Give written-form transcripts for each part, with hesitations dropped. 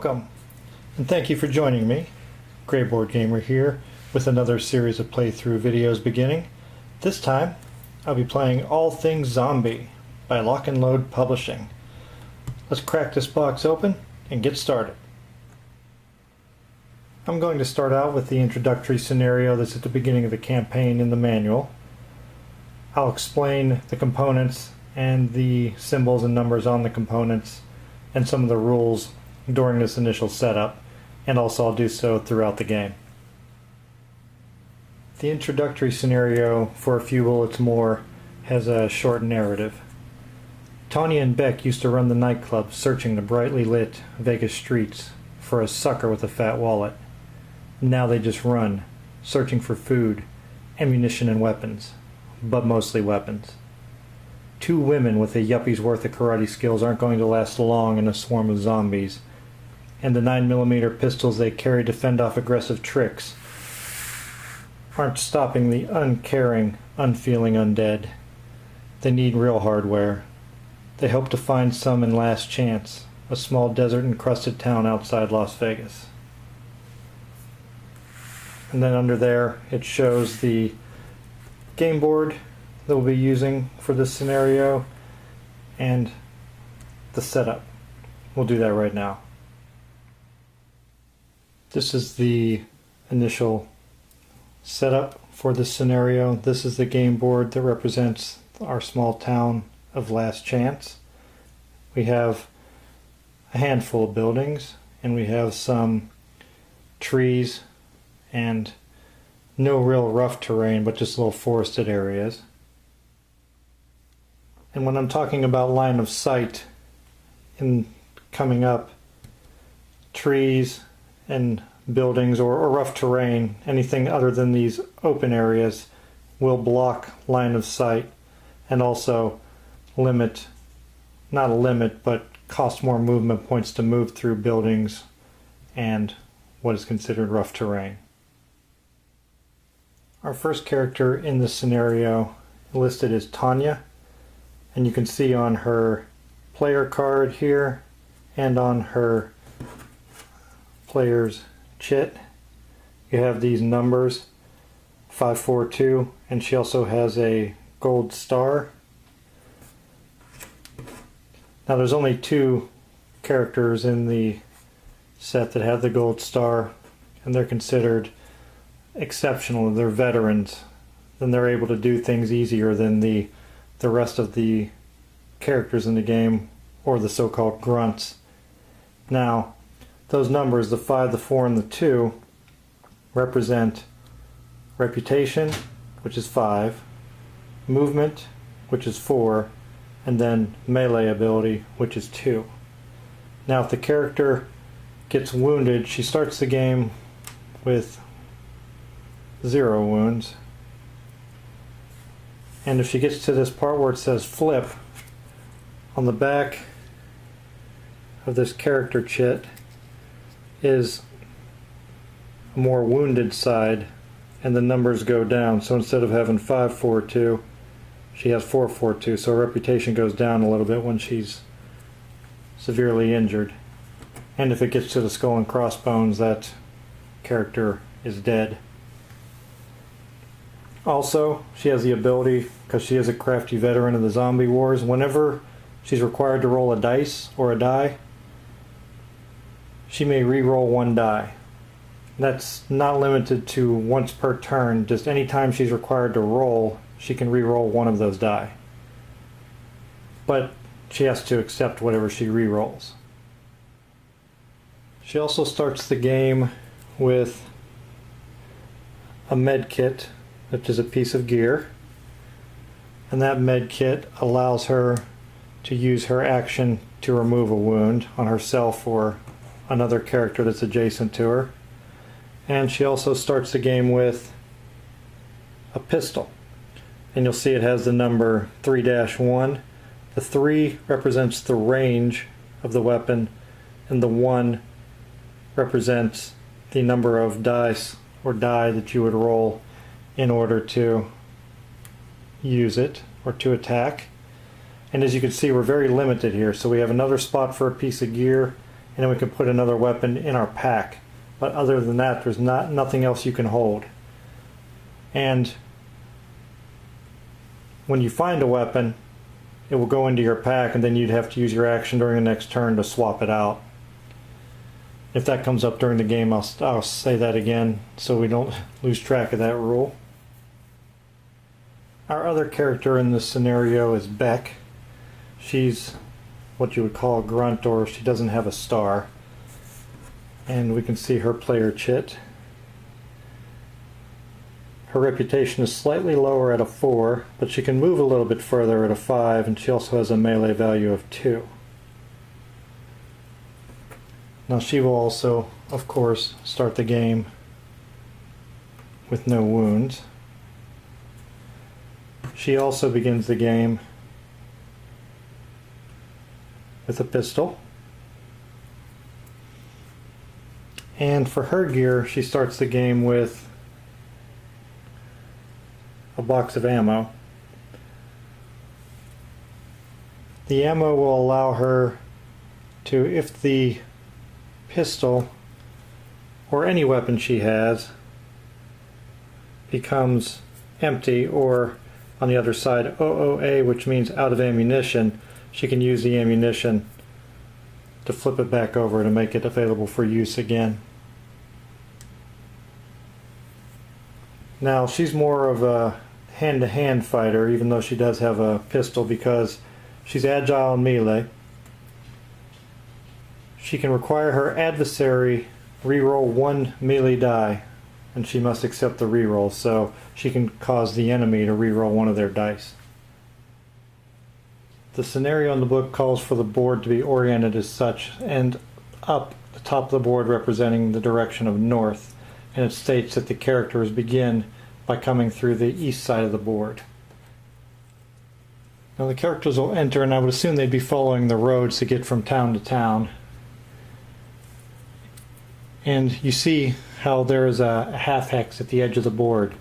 Welcome, and thank you for joining me. Greyboard Gamer here with another series of playthrough videos beginning. This time, I'll be playing All Things Zombie by Lock and Load Publishing. Let's crack this box open and get started. I'm going to start out with the introductory scenario that's at the beginning of the campaign in the manual. I'll explain the components and the symbols and numbers on the components and some of the rules during this initial setup, and also I'll do so throughout the game. The introductory scenario, for a few bullets more, has a short narrative. Tanya and Beck used to run the nightclub, searching the brightly lit Vegas streets for a sucker with a fat wallet. Now they just run, searching for food, ammunition, and weapons, but mostly weapons. Two women with a yuppie's worth of karate skills aren't going to last long in a swarm of zombies, and the 9mm pistols they carry to fend off aggressive tricks aren't stopping the uncaring, unfeeling undead. They need real hardware. They hope to find some in Last Chance, a small desert-encrusted town outside Las Vegas. And then under there it shows the game board that we'll be using for this scenario and the setup. We'll do that right now. This is the initial setup for this scenario. This is the game board that represents our small town of Last Chance. We have a handful of buildings and we have some trees and no real rough terrain, but just little forested areas. And when I'm talking about line of sight in coming up, trees and buildings or rough terrain, anything other than these open areas, will block line of sight and also limit, not a limit, but cost more movement points to move through buildings and what is considered rough terrain. Our first character in this scenario listed is Tanya, and you can see on her player card here and on her player's chit you have these numbers 542, and she also has a gold star. Now there's only two characters in the set that have the gold star, and they're considered exceptional. They're veterans, and they're able to do things easier than the rest of the characters in the game, or the so-called grunts. Now, those numbers, the 5, the 4, and the 2, represent reputation, which is 5, movement, which is 4, and then melee ability, which is 2. Now, if the character gets wounded, she starts the game with 0 wounds. And if she gets to this part where it says flip, on the back of this character chit is a more wounded side, and the numbers go down. So instead of having 542, she has 442, so her reputation goes down a little bit when she's severely injured. And if it gets to the skull and crossbones, that character is dead. Also, she has the ability, because she is a crafty veteran of the zombie wars, whenever she's required to roll a dice or a die, she may re-roll one die. That's not limited to once per turn, just any time she's required to roll, she can re-roll one of those die. But she has to accept whatever she re-rolls. She also starts the game with a med kit, which is a piece of gear, and that med kit allows her to use her action to remove a wound on herself or another character that's adjacent to her. And she also starts the game with a pistol, and you'll see it has the number 3-1. The 3 represents the range of the weapon, and the 1 represents the number of dice or die that you would roll in order to use it or to attack. And as you can see, we're very limited here. So we have another spot for a piece of gear and then we can put another weapon in our pack. But other than that, there's nothing else you can hold. And when you find a weapon, it will go into your pack, and then you'd have to use your action during the next turn to swap it out. If that comes up during the game, I'll say that again so we don't lose track of that rule. Our other character in this scenario is Beck. She's what you would call a grunt, or she doesn't have a star. And we can see her player chit. Her reputation is slightly lower at a 4, but she can move a little bit further at a 5, and she also has a melee value of 2. Now she will also, of course, start the game with no wounds. She also begins the game with a pistol. And for her gear, she starts the game with a box of ammo. The ammo will allow her to, if the pistol or any weapon she has becomes empty, or on the other side OOA, which means out of ammunition, she can use the ammunition to flip it back over to make it available for use again. Now she's more of a hand-to-hand fighter, even though she does have a pistol, because she's agile and melee. She can require her adversary reroll 1 melee die, and she must accept the reroll, so she can cause the enemy to reroll one of their dice. The scenario in the book calls for the board to be oriented as such, and up the top of the board representing the direction of north, and it states that the characters begin by coming through the east side of the board. Now the characters will enter, and I would assume they'd be following the roads to get from town to town. And you see how there is a half hex at the edge of the board.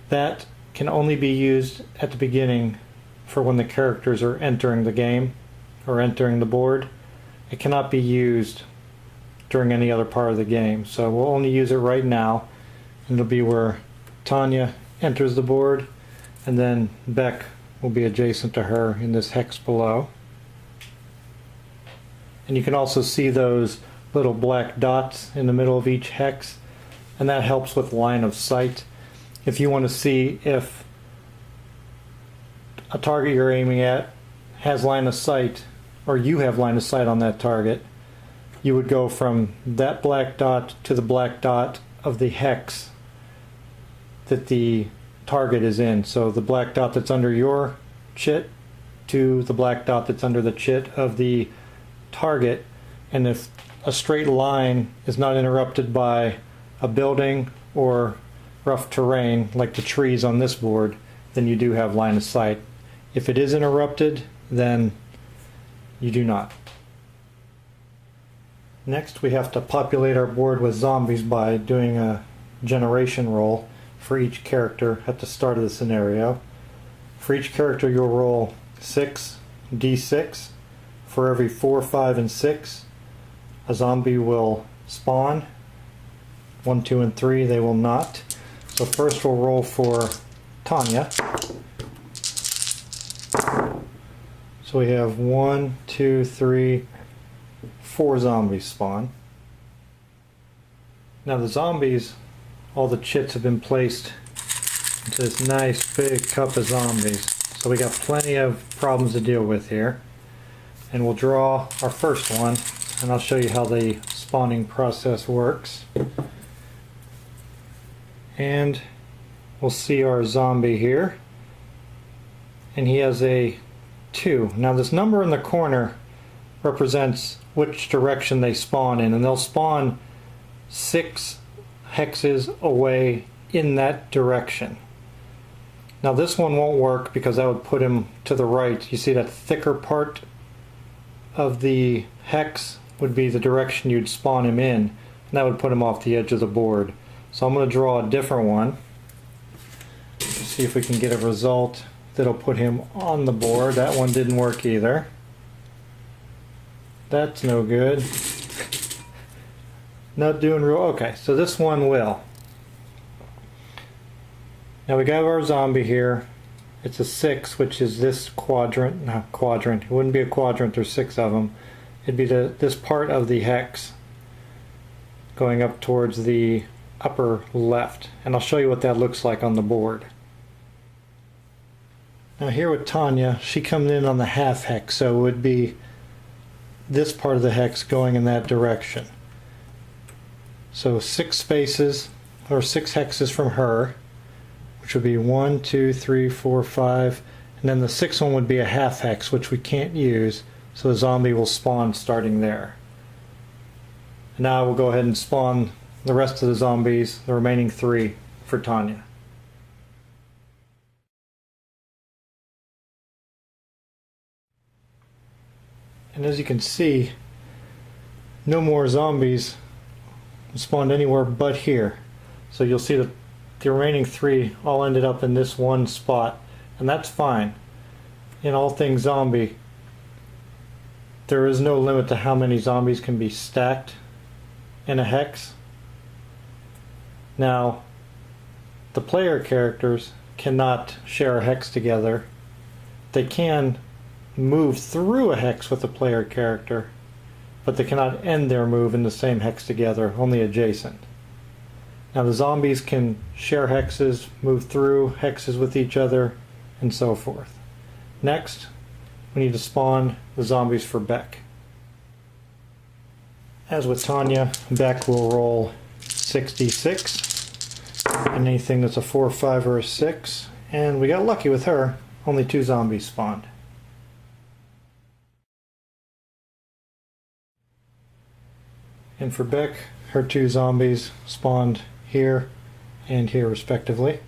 That can only be used at the beginning for when the characters are entering the game or entering the board. It cannot be used during any other part of the game. So we'll only use it right now. And it'll be where Tanya enters the board, and then Beck will be adjacent to her in this hex below. And you can also see those little black dots in the middle of each hex, and that helps with line of sight. If you want to see if a target you're aiming at has line of sight, or you have line of sight on that target, you would go from that black dot to the black dot of the hex that the target is in. So the black dot that's under your chit to the black dot that's under the chit of the target. And if a straight line is not interrupted by a building or rough terrain like the trees on this board, then you do have line of sight. If it is interrupted, then you do not. Next, we have to populate our board with zombies by doing a generation roll for each character at the start of the scenario. For each character, you'll roll 6d6. For every 4, 5, and 6, a zombie will spawn. 1, 2, and 3, they will not. So first we'll roll for Tanya. So we have 1, 2, 3, 4 zombies spawn. Now the zombies, all the chits have been placed into this nice big cup of zombies. So we got plenty of problems to deal with here. And we'll draw our first one, and I'll show you how the spawning process works. And we'll see our zombie here. And he has a 2. Now this number in the corner represents which direction they spawn in, and they'll spawn 6 hexes away in that direction. Now this one won't work because that would put him to the right. You see that thicker part of the hex would be the direction you'd spawn him in, and that would put him off the edge of the board. So I'm going to draw a different one. See if we can get a result that'll put him on the board. That one didn't work either. That's no good. Not doing real. Okay, so this one will. Now we got our zombie here. It's a 6, which is this quadrant. Not quadrant. It wouldn't be a quadrant. There's 6 of them. It'd be this part of the hex going up towards the upper left. And I'll show you what that looks like on the board. Now here with Tanya, she comes in on the half hex, so it would be this part of the hex going in that direction. So 6 spaces, or 6 hexes from her, which would be 1, 2, 3, 4, 5, and then the 6th one would be a half hex, which we can't use, so the zombie will spawn starting there. And now we'll go ahead and spawn the rest of the zombies, the remaining 3, for Tanya. And as you can see, no more zombies spawned anywhere but here. So you'll see that the remaining 3 all ended up in this one spot, and that's fine. In all things zombie, there is no limit to how many zombies can be stacked in a hex. Now, the player characters cannot share a hex together. They can move through a hex with a player character, but they cannot end their move in the same hex together, only adjacent. Now the zombies can share hexes, move through hexes with each other, and so forth. Next, we need to spawn the zombies for Beck. As with Tanya, Beck will roll 66, and anything that's a 4, 5, or a 6, and we got lucky with her, only 2 zombies spawned. And for Beck, her 2 zombies spawned here and here respectively.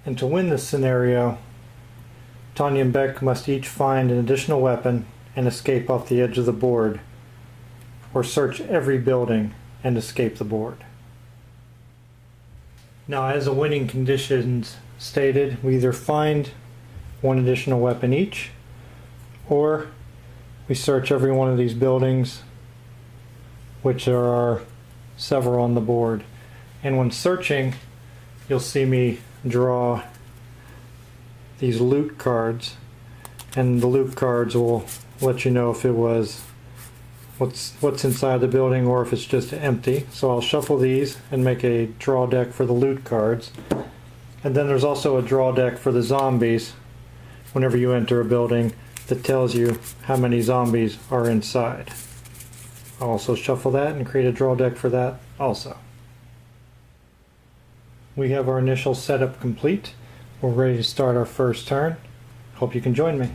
And to win this scenario, Tanya and Beck must each find an additional weapon and escape off the edge of the board, or search every building and escape the board. Now, as the winning conditions stated, we either find 1 additional weapon each, or we search every one of these buildings, which there are several on the board. And when searching, you'll see me draw these loot cards, and the loot cards will let you know if it was what's inside the building or if it's just empty. So I'll shuffle these and make a draw deck for the loot cards. And then there's also a draw deck for the zombies whenever you enter a building that tells you how many zombies are inside. I'll also shuffle that and create a draw deck for that also. We have our initial setup complete. We're ready to start our first turn. Hope you can join me.